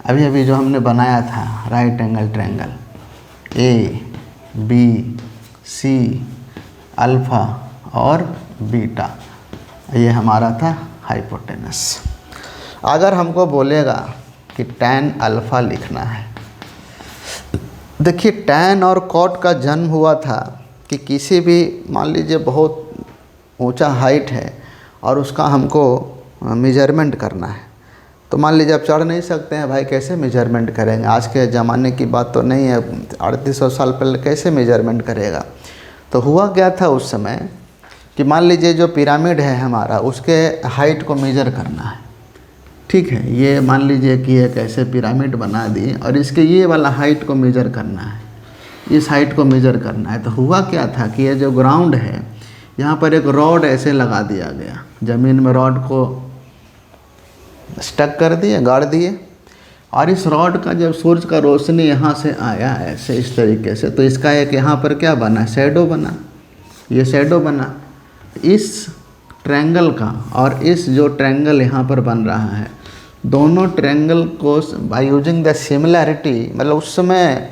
अभी जो हमने बनाया था right angle triangle A B C alpha और बीटा, ये हमारा था हाइपोटेनस। अगर हमको बोलेगा कि tan अल्फ़ा लिखना है, देखिए tan और cot का जन्म हुआ था कि किसी भी, मान लीजिए बहुत ऊंचा हाइट है और उसका हमको मेजरमेंट करना है, तो मान लीजिए आप चढ़ नहीं सकते हैं भाई, कैसे मेजरमेंट करेंगे, आज के ज़माने की बात तो नहीं है, 3800 साल पहले कैसे मेजरमेंट करेगा। तो हुआ क्या था उस समय कि मान लीजिए जो पिरामिड है हमारा, उसके हाइट को मेजर करना है। ठीक है, ये मान लीजिए कि एक ऐसे पिरामिड बना दिए और इसके ये वाला हाइट को मेजर करना है, इस हाइट को मेजर करना है। तो हुआ क्या था कि ये जो ग्राउंड है, यहाँ पर एक रॉड ऐसे लगा दिया गया, ज़मीन में रॉड को स्टक कर दिए, गाड़ दिए, और इस रॉड का जब सूरज का रोशनी यहाँ से आया ऐसे इस तरीके से, तो इसका एक यहाँ पर क्या बना, शैडो बना, ये शैडो बना। इस ट्रायंगल का और इस जो ट्रायंगल यहाँ पर बन रहा है, दोनों ट्रायंगल को बाय यूजिंग द सिमिलैरिटी, मतलब उस समय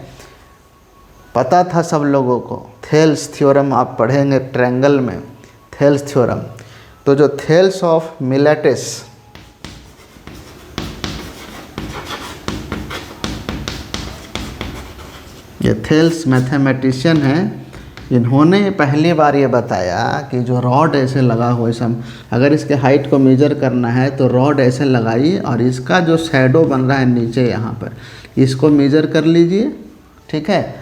पता था सब लोगों को, थेल्स थ्योरम आप पढ़ेंगे ट्रायंगल में, थेल्स थ्योरम। तो जो थेल्स ऑफ मिलेटस, ये थेल्स मैथमेटिशियन हैं, इन्होंने पहली बार ये बताया कि जो रॉड ऐसे लगा हुआ है, अगर इसके हाइट को मेजर करना है तो रॉड ऐसे लगाइए और इसका जो शैडो बन रहा है नीचे यहाँ पर, इसको मेजर कर लीजिए। ठीक है,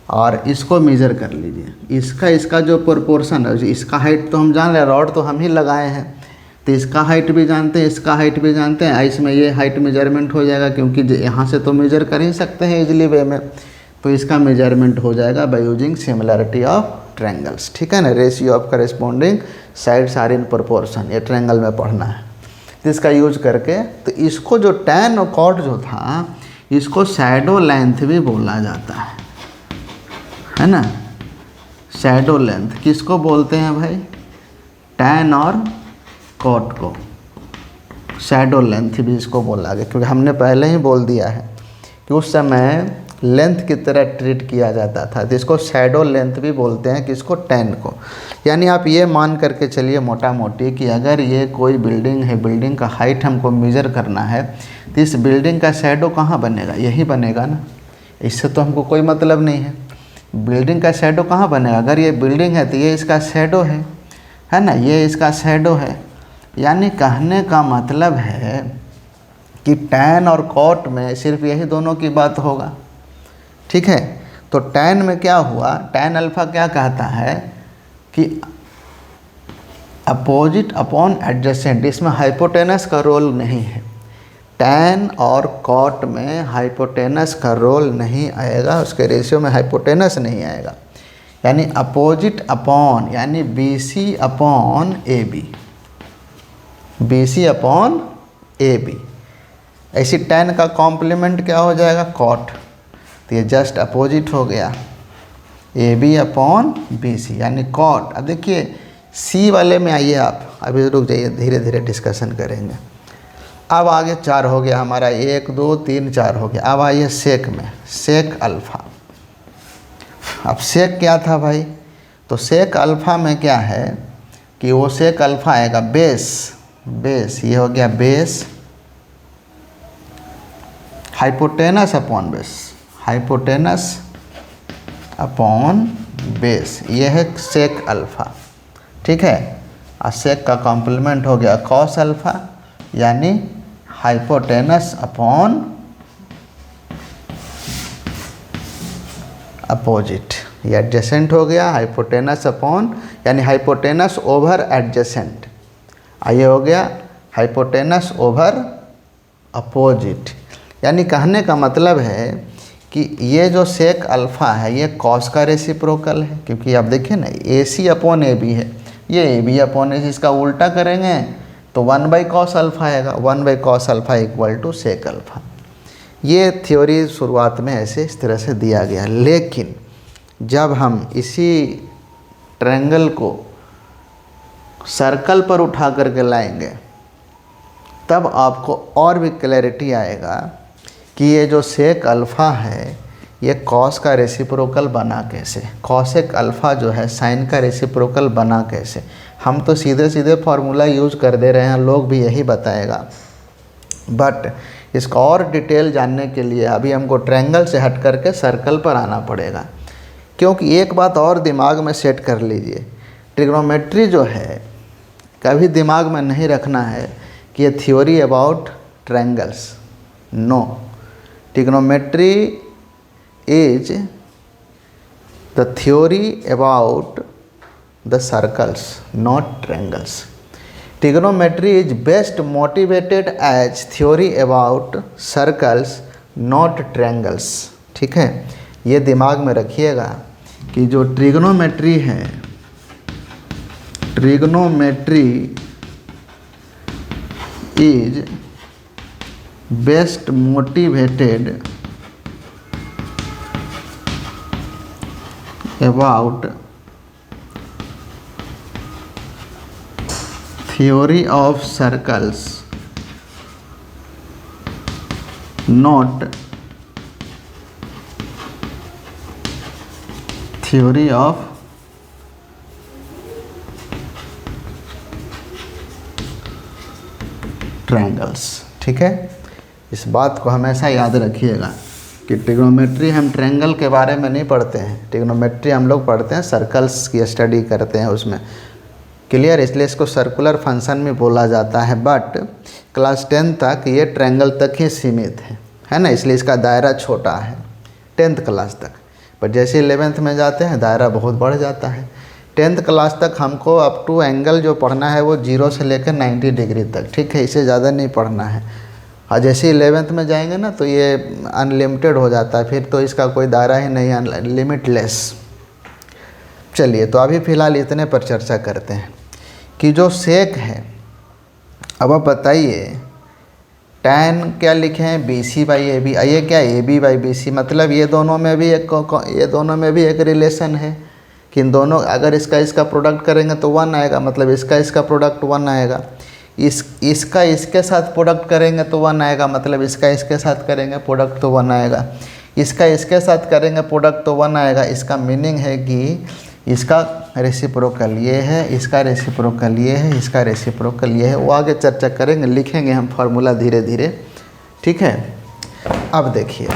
और इसको मेजर कर लीजिए, इसका जो प्रोपोर्शन है, इसका हाइट तो हम जान रहे हैं, रॉड तो हम ही लगाए हैं, तो इसका हाइट भी जानते हैं, इसका हाइट भी जानते हैं, इसमें ये हाइट मेजरमेंट हो जाएगा, क्योंकि यहाँ से तो मेजर कर ही सकते हैं इजीली वे में, तो इसका मेजरमेंट हो जाएगा by using similarity of triangles. ठीक है ना, ratio of corresponding sides are in proportion, ये ट्रायंगल में पढ़ना है। तो इसका यूज करके, तो इसको जो tan और cot जो था, इसको शैडो लेंथ भी बोला जाता है ना। शैडो लेंथ किसको बोलते हैं भाई, tan और cot को शैडो लेंथ भी इसको बोला गया, क्योंकि हमने पहले ही बोल दिया है कि उस समय लेंथ की तरह ट्रीट किया जाता था, जिसको शैडो लेंथ भी बोलते हैं, किसको, टैन को। यानी आप ये मान करके चलिए मोटा मोटी कि अगर ये कोई बिल्डिंग है, बिल्डिंग का हाइट हमको मेजर करना है, तो इस बिल्डिंग का शैडो कहाँ बनेगा, यही बनेगा ना। इससे तो हमको कोई मतलब नहीं है। बिल्डिंग का शैडो कहाँ बनेगा, अगर ये बिल्डिंग है तो ये इसका शैडो है ना, ये इसका शैडो है। यानी कहने का मतलब है कि टैन और कॉट में सिर्फ यही दोनों की बात होगा, ठीक है। तो टैन में क्या हुआ, टैन अल्फा क्या कहता है कि अपोजिट अपॉन एडजेसेंट, इसमें हाइपोटेनस का रोल नहीं है। टैन और कॉट में हाइपोटेनस का रोल नहीं आएगा, उसके रेशियो में हाइपोटेनस नहीं आएगा। यानी अपोजिट अपॉन, यानी B C upon A B, B C upon A B. ऐसी टैन का कॉम्प्लीमेंट क्या हो जाएगा, कॉट, तो ये जस्ट अपोजिट हो गया, A B upon B C, यानी कॉट। अब देखिए सी वाले में आइए आप, अभी रुक जाइए, धीरे धीरे डिस्कशन करेंगे। अब आगे 4 हो गया हमारा, 1 2 3 4 हो गया। अब आइए सेक में, सेक अल्फ़ा। अब सेक क्या था भाई, तो सेक अल्फ़ा में क्या है कि वो सेक अल्फ़ा आएगा बेस, बेस ये हो गया base, hypotenuse upon base, hypotenuse upon base, ये है सेक अल्फ़ा, ठीक है। और सेक का कॉम्प्लीमेंट हो गया कॉस अल्फ़ा, यानी हाइपोटेनस अपॉन अपोजिट, ये एडजेसेंट हो गया, हाइपोटेनस अपॉन, यानी हाइपोटेनस ओवर एडजेसेंट, ये हो गया हाइपोटेनस ओवर अपोजिट। यानी कहने का मतलब है कि ये जो सेक अल्फ़ा है ये कॉस का रेसिप्रोकल है, क्योंकि आप देखिए ना ए सी अपॉन ए बी है, ये ए बी अपॉन ए सी, इसका उल्टा करेंगे तो 1/cos अल्फ़ा आएगा, 1/cos alpha equal to sec alpha. ये थ्योरी शुरुआत में ऐसे इस तरह से दिया गया, लेकिन जब हम इसी ट्रायंगल को सर्कल पर उठा करके लाएंगे तब आपको और भी क्लैरिटी आएगा कि ये जो सेक अल्फ़ा है ये कॉस का रेसिप्रोकल बना कैसे, कॉसेक अल्फ़ा जो है साइन का रेसिप्रोकल बना कैसे। हम तो सीधे सीधे फार्मूला यूज़ कर दे रहे हैं, लोग भी यही बताएगा, बट इसका और डिटेल जानने के लिए अभी हमको ट्रायंगल से हट करके सर्कल पर आना पड़ेगा। क्योंकि एक बात और दिमाग में सेट कर लीजिए, ट्रिग्नोमेट्री जो है कभी दिमाग में नहीं रखना है कि ये theory about triangles, no, trigonometry is the theory about the circles, not triangles. Trigonometry is best motivated as theory about circles, not triangles. ठीक है, ये दिमाग में रखिएगा कि जो ट्रिग्नोमेट्री है, trigonometry is best motivated about theory of circles, not theory of triangles। ठीक है, इस बात को हमेशा याद रखिएगा कि ट्रिग्नोमेट्री हम ट्रायंगल के बारे में नहीं पढ़ते हैं, ट्रिग्नोमेट्री हम लोग पढ़ते हैं सर्कल्स की स्टडी करते हैं उसमें, क्लियर। इसलिए इसको सर्कुलर फंक्शन में बोला जाता है, बट क्लास 10 तक ये ट्रायंगल तक ही सीमित है ना, इसलिए इसका दायरा छोटा है 10th क्लास तक। पर जैसे 11th में जाते हैं दायरा बहुत बढ़ जाता है। 10th क्लास तक हमको अप टू एंगल जो पढ़ना है वो 0 से लेकर 90 डिग्री तक, ठीक है, इससे ज़्यादा नहीं पढ़ना है। और जैसे 11th में जाएंगे ना तो ये अनलिमिटेड हो जाता है, फिर तो इसका कोई दायरा ही नहीं, लिमिटलेस। चलिए, तो अभी फ़िलहाल इतने पर चर्चा करते हैं कि जो सेक है, अब आप बताइए टैन क्या लिखे हैं, B C by A B, ये क्या A B by B C, मतलब ये दोनों में भी एक रिलेशन है कि इन दोनों, अगर इसका प्रोडक्ट करेंगे तो 1 आएगा, मतलब इसका प्रोडक्ट 1 आएगा, इसका इसके साथ प्रोडक्ट करेंगे तो 1 आएगा, मतलब इसका इसके साथ करेंगे प्रोडक्ट तो 1 आएगा। इसका इसके साथ करेंगे प्रोडक्ट तो 1 आएगा। इसका मीनिंग है कि इसका रेसिप्रोकल ये है, इसका रेसिप्रोकल ये है, इसका रेसिप्रोकल ये है। वो आगे चर्चा करेंगे, लिखेंगे हम फार्मूला धीरे धीरे, ठीक है। अब देखिए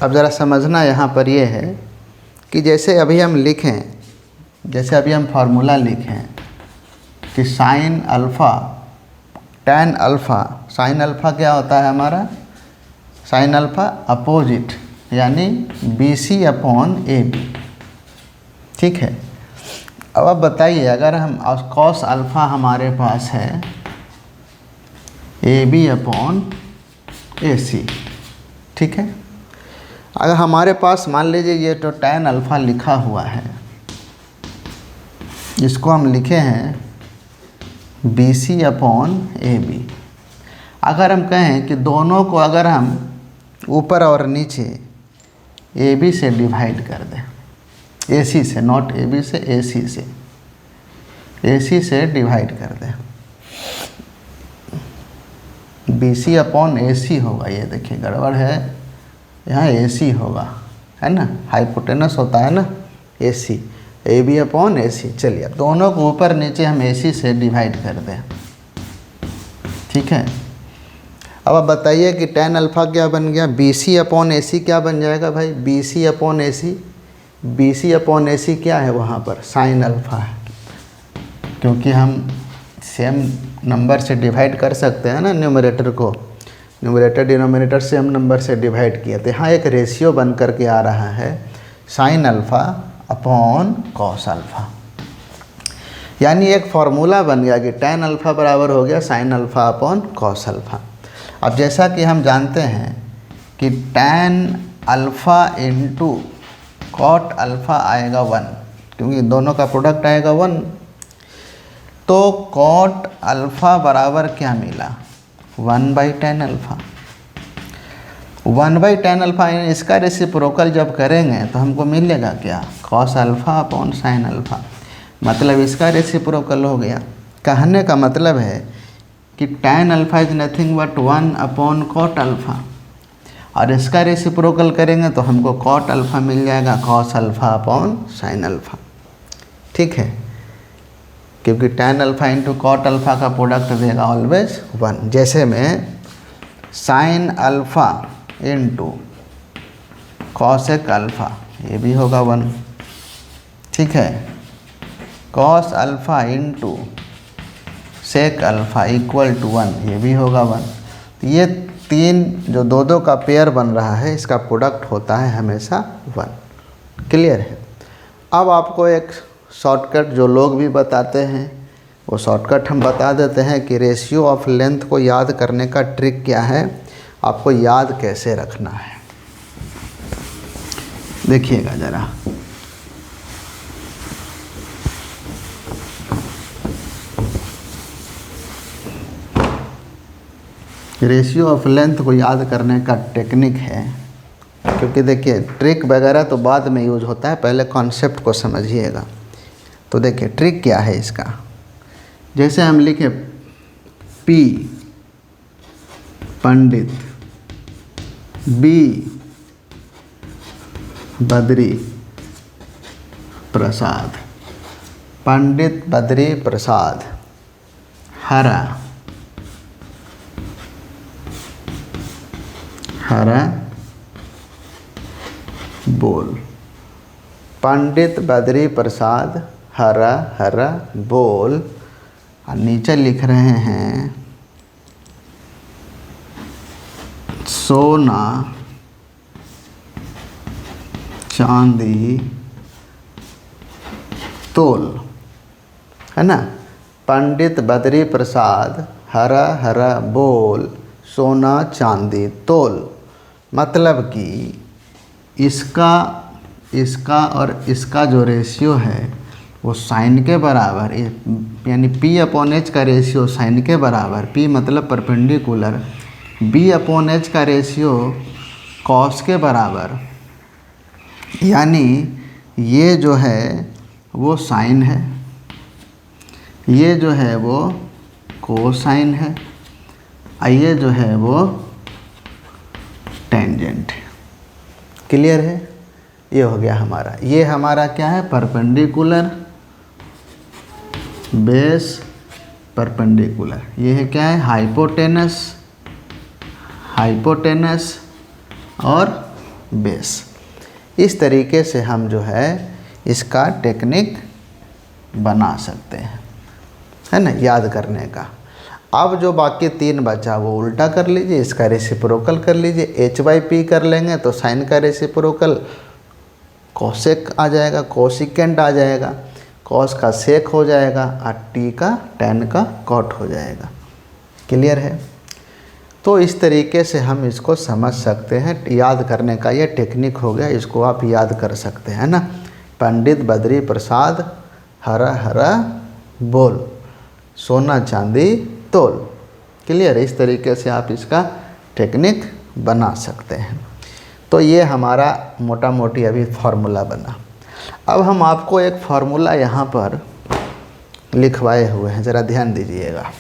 अब ज़रा समझना यहाँ पर ये है कि जैसे अभी हम लिखें, जैसे अभी हम फार्मूला लिखें कि sine alpha tan alpha, sine alpha क्या होता है हमारा, साइन अल्फ़ा अपोजिट यानी BC अपॉन AB, ठीक है। अब आप बताइए अगर हम कॉस अल्फ़ा हमारे पास है AB अपॉन AC, ठीक है। अगर हमारे पास मान लीजिए ये तो टैन अल्फ़ा लिखा हुआ है, इसको हम लिखे हैं BC अपॉन AB। अगर हम कहें कि दोनों को अगर हम ऊपर और नीचे AB से डिवाइड कर दें, AC से, नॉट AB से, AC से, AC से डिवाइड कर दें, BC अपॉन AC होगा। ये देखिए गड़बड़ है, यहाँ AC होगा, है ना, हाइपोटेनस होता है ना AC, AB अपॉन AC। चलिए अब दोनों को ऊपर नीचे हम AC से डिवाइड कर दें, ठीक है। अब आप बताइए कि टैन अल्फ़ा क्या बन गया, BC अपॉन AC क्या बन जाएगा भाई, BC upon AC। BC upon AC क्या है वहाँ पर, साइन अल्फ़ा है, क्योंकि हम सेम नंबर से डिवाइड कर सकते हैं ना न्यूमरेटर को, न्यूमरेटर डिनोमिनेटर से हम नंबर से डिवाइड किए थे। यहाँ एक रेशियो बन करके आ रहा है sign alpha upon cos alpha, यानी एक फार्मूला बन गया कि टैन अल्फ़ा बराबर हो गया sine alpha upon cos alpha. अब जैसा कि हम जानते हैं कि tan alpha into cot alpha आएगा 1, क्योंकि दोनों का प्रोडक्ट आएगा 1। तो कॉट अल्फ़ा बराबर क्या मिला, 1/tan अल्फ़ा। 1/tan अल्फ़ा, इसका रेसिप्रोकल जब करेंगे तो हमको मिलेगा क्या, cos alpha upon sine alpha. मतलब इसका रेसिप्रोकल हो गया। कहने का मतलब है कि tan alpha is nothing but 1 upon cot alpha, और इसका रेसिप्रोकल करेंगे तो हमको कॉट अल्फ़ा मिल जाएगा, cos alpha upon sine alpha, ठीक है। क्योंकि tan alpha into cot alpha का प्रोडक्ट देगा ऑलवेज 1। जैसे में sine alpha into cosec alpha, ये भी होगा 1, ठीक है। Cos alpha into sec alpha equal to 1, ये भी होगा 1। तो ये तीन जो दो का पेयर बन रहा है, इसका प्रोडक्ट होता है हमेशा 1। क्लियर है। अब आपको एक शॉर्टकट जो लोग भी बताते हैं वो शॉर्टकट हम बता देते हैं कि रेशियो ऑफ लेंथ को याद करने का ट्रिक क्या है, आपको याद कैसे रखना है। देखिएगा ज़रा, रेशियो ऑफ लेंथ को याद करने का टेक्निक है, क्योंकि देखिए ट्रिक वगैरह तो बाद में यूज होता है, पहले कॉन्सेप्ट को समझिएगा। तो देखिए ट्रिक क्या है इसका, जैसे हम लिखे P पंडित, B बद्री प्रसाद, पंडित बद्री प्रसाद हरा हरा बोल, पंडित बद्री प्रसाद हरा हरा बोल। और नीचे लिख रहे हैं सोना चांदी तोल, है ना। पंडित बद्री प्रसाद हरा हरा बोल, सोना चांदी तोल। मतलब कि इसका और इसका जो रेशियो है वो साइन के बराबर, यानी पी अपॉन एच का रेशियो साइन के बराबर, पी मतलब परपेंडिकुलर, बी अपॉन एच का रेशियो कॉस के बराबर, यानी ये जो है वो साइन है, ये जो है वो कोसाइन है, और ये जो है वो टेंजेंट है। क्लियर है? ये हो गया हमारा, ये हमारा क्या है, परपेंडिकुलर बेस परपेंडिकुलर। ये है क्या है, हाइपोटेनस, हाइपोटेनस और बेस। इस तरीके से हम जो है इसका टेक्निक बना सकते हैं, है ना, याद करने का। अब जो बाकी 3 बचा वो उल्टा कर लीजिए, इसका रेसिप्रोकल कर लीजिए। एच बाई पी कर लेंगे तो साइन का रेसिप्रोकल कोसेक आ जाएगा, कोसिकेंट आ जाएगा, कॉस का सेक हो जाएगा और टी का टेन का कॉट हो जाएगा। क्लियर है? तो इस तरीके से हम इसको समझ सकते हैं। याद करने का ये टेक्निक हो गया, इसको आप याद कर सकते हैं ना। पंडित बद्री प्रसाद हरा हरा बोल, सोना चांदी तोल। क्लियर? इस तरीके से आप इसका टेक्निक बना सकते हैं। तो ये हमारा मोटा मोटी अभी फार्मूला बना। अब हम आपको एक फार्मूला यहाँ पर लिखवाए हुए हैं, ज़रा ध्यान दीजिएगा।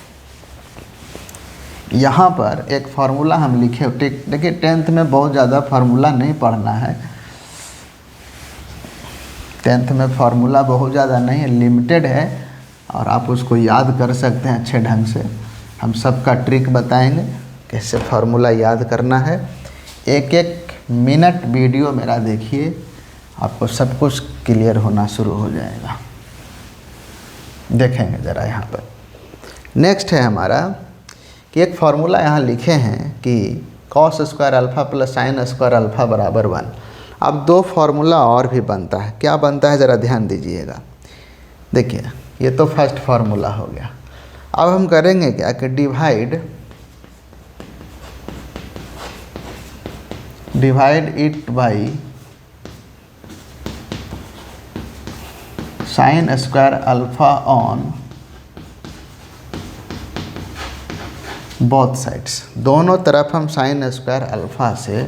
यहाँ पर एक फार्मूला हम लिखे, देखिए 10th में बहुत ज़्यादा फार्मूला नहीं पढ़ना है, 10th में फार्मूला बहुत ज़्यादा नहीं है, लिमिटेड है, और आप उसको याद कर सकते हैं अच्छे ढंग से। हम सबका ट्रिक बताएंगे कैसे फार्मूला याद करना है। एक एक मिनट वीडियो मेरा देखिए, आपको सब कुछ क्लियर होना शुरू हो जाएगा। देखेंगे ज़रा यहाँ पर। नेक्स्ट है हमारा कि एक फार्मूला यहाँ लिखे हैं कि cos square alpha plus sine square alpha बराबर 1। अब 2 फार्मूला और भी बनता है। क्या बनता है ज़रा ध्यान दीजिएगा। देखिए ये तो फर्स्ट फार्मूला हो गया। अब हम करेंगे क्या कि divide it by sine square alpha on both sides. दोनों तरफ हम साइन स्क्वायर अल्फ़ा से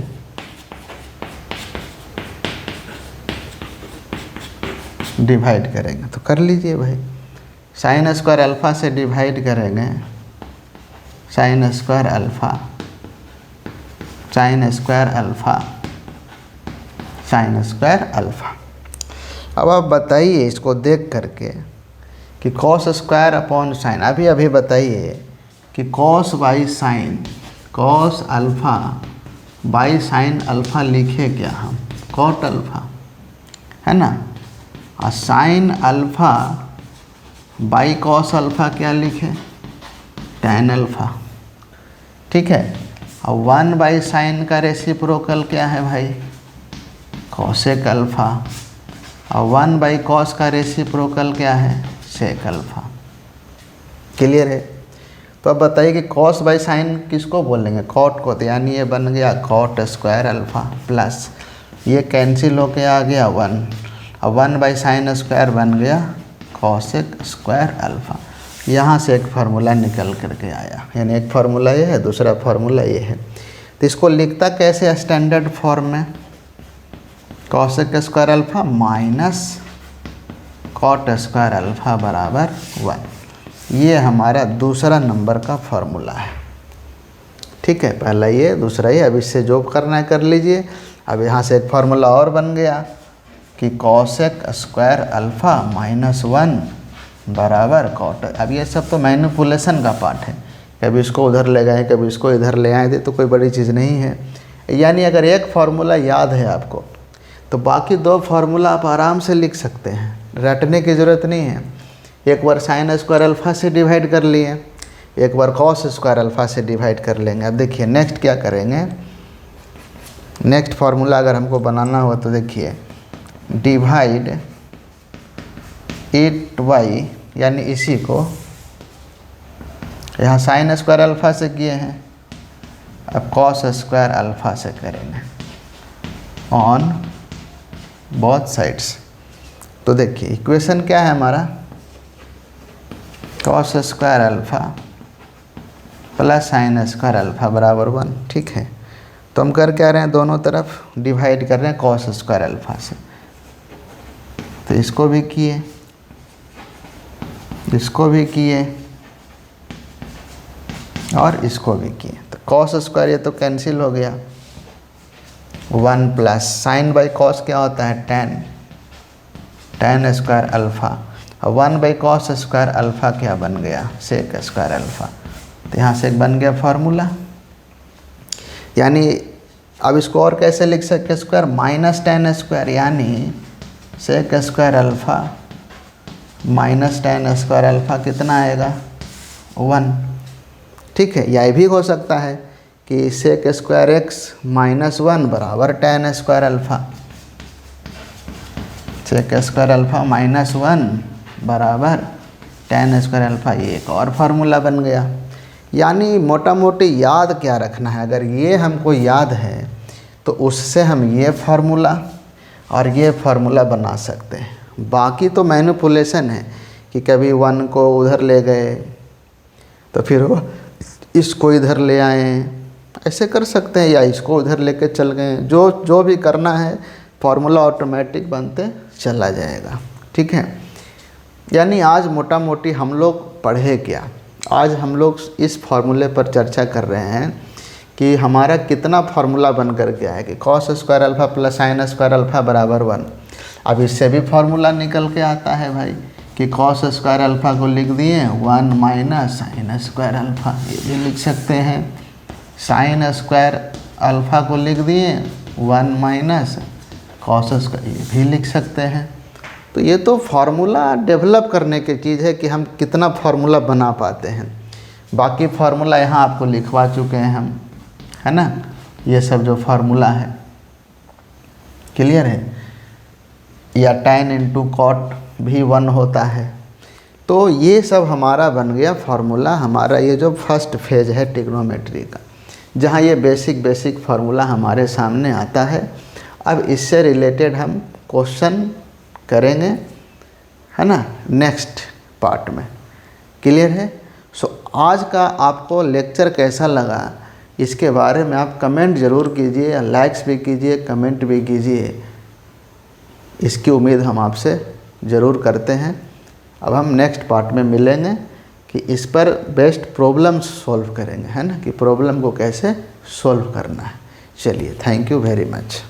डिवाइड करेंगे। तो कर लीजिए भाई, साइन स्क्वायर अल्फ़ा से डिवाइड करेंगे, sign square alpha, sign square alpha, sign square alpha. अब आप बताइए इसको देख करके कि कॉस स्क्वायर अपॉन साइन, अभी बताइए कि cos by sine, cos alpha by sine alpha लिखे क्या हम, कॉट अल्फ़ा, है ना, और sine alpha by cos alpha क्या लिखे, टैन अल्फ़ा। ठीक है? और 1 बाई साइन का रेसिप्रोकल क्या है भाई, कॉसेक अल्फ़ा, और 1 बाई कॉस का रेसिप्रोकल क्या है, सेक अल्फ़ा। क्लियर है? तो अब बताइए कि कॉस बाई साइन किसको बोलेंगे, कॉट को। तो यानी ये बन गया कॉट स्क्वायर अल्फ़ा प्लस ये कैंसिल होके आ गया 1, और 1 बाई साइन स्क्वायर बन गया कॉसेक स्क्वायर अल्फ़ा। यहाँ से एक फार्मूला निकल करके आया, यानी एक फार्मूला ये है, दूसरा फार्मूला ये है। तो इसको लिखता कैसे स्टैंडर्ड फॉर्म में, cosec square alpha minus cot square alpha बराबर 1। ये हमारा दूसरा नंबर का फार्मूला है। ठीक है? पहला ये, दूसरा ये। अब इससे जो करना है कर लीजिए। अब यहाँ से एक फार्मूला और बन गया कि कॉसेक स्क्वायर अल्फ़ा माइनस 1 बराबर कॉट। अब ये सब तो मैनिपुलेशन का पार्ट है, कभी इसको उधर ले गए, कभी इसको इधर ले आए थे, तो कोई बड़ी चीज़ नहीं है। यानी अगर एक फार्मूला याद है आपको तो बाकी 2 फार्मूला आप आराम से लिख सकते हैं, रटने की ज़रूरत नहीं है। एक बार साइन स्क्वायर अल्फ़ा से डिवाइड कर लिए, एक बार कॉस स्क्वायर अल्फ़ा से डिवाइड कर लेंगे। अब देखिए नेक्स्ट क्या करेंगे, नेक्स्ट फार्मूला अगर हमको बनाना हो तो देखिए डिवाइड इट बाई, यानी इसी को यहाँ साइन स्क्वायर अल्फ़ा से किए हैं, अब कॉस स्क्वायर अल्फ़ा से करेंगे ऑन बोथ साइड्स। तो देखिए इक्वेशन क्या है हमारा, cos square alpha plus sine square alpha बराबर 1। ठीक है, तो हम कर क्या रहे हैं, दोनों तरफ डिवाइड कर रहे हैं कॉस स्क्वायर अल्फ़ा से। तो इसको भी किए, इसको भी किए और इसको भी किए। तो कॉस स्क्वायर ये तो कैंसिल हो गया, 1 प्लस साइन बाई कॉस क्या होता है, टेन स्क्वायर अल्फ़ा, और 1 बाई कॉस स्क्वायर अल्फ़ा क्या बन गया, सेक स्क्वायर अल्फ़ा। तो यहाँ से बन गया फार्मूला। यानी अब इसको और कैसे लिख सकते, स्क्वायर माइनस टेन स्क्वायर, यानी sec square alpha minus tan square alpha कितना आएगा, 1। ठीक है, यह भी हो सकता है कि सेक स्क्वायर एक्स माइनस 1 बराबर tan square alpha, sec square alpha minus 1 बराबर टेन स्क्वायर अल्फ़ा, ये एक और फार्मूला बन गया। यानी मोटा मोटी याद क्या रखना है, अगर ये हमको याद है तो उससे हम ये फार्मूला और ये फार्मूला बना सकते हैं। बाकी तो मैनिपुलेशन है कि कभी 1 को उधर ले गए तो फिर वो इसको इधर ले आए, ऐसे कर सकते हैं, या इसको उधर लेके चल गए, जो भी करना है फार्मूला ऑटोमेटिक बनते चला जाएगा। ठीक है, यानी आज मोटा मोटी हम लोग पढ़े क्या, आज हम लोग इस फार्मूले पर चर्चा कर रहे हैं कि हमारा कितना फार्मूला बन कर के आया कि cos square alpha plus sine square alpha बराबर 1। अब इससे भी फार्मूला निकल के आता है भाई कि कॉस स्क्वायर अल्फ़ा को लिख दिए 1 माइनस साइन स्क्वायर अल्फ़ा, ये भी लिख सकते हैं। साइन स्क्वायर अल्फ़ा को लिख दिए 1 माइनस कॉस स्क्वायर, ये भी लिख सकते हैं। तो ये तो फार्मूला डेवलप करने की चीज़ है कि हम कितना फार्मूला बना पाते हैं। बाकी फार्मूला यहाँ आपको लिखवा चुके हैं हम, है ना, ये सब जो फार्मूला है क्लियर है। या tan इंटू कॉट भी 1 होता है। तो ये सब हमारा बन गया फार्मूला, हमारा ये जो फर्स्ट फेज है ट्रिग्नोमेट्री का, जहाँ ये बेसिक फार्मूला हमारे सामने आता है। अब इससे रिलेटेड हम क्वेश्चन करेंगे, है ना, नेक्स्ट पार्ट में। क्लियर है। सो आज का आपको लेक्चर कैसा लगा इसके बारे में आप कमेंट ज़रूर कीजिए, लाइक्स भी कीजिए, कमेंट भी कीजिए, इसकी उम्मीद हम आपसे ज़रूर करते हैं। अब हम नेक्स्ट पार्ट में मिलेंगे कि इस पर बेस्ट प्रॉब्लम सॉल्व करेंगे, है ना, कि प्रॉब्लम को कैसे सॉल्व करना है। चलिए, थैंक यू वेरी मच।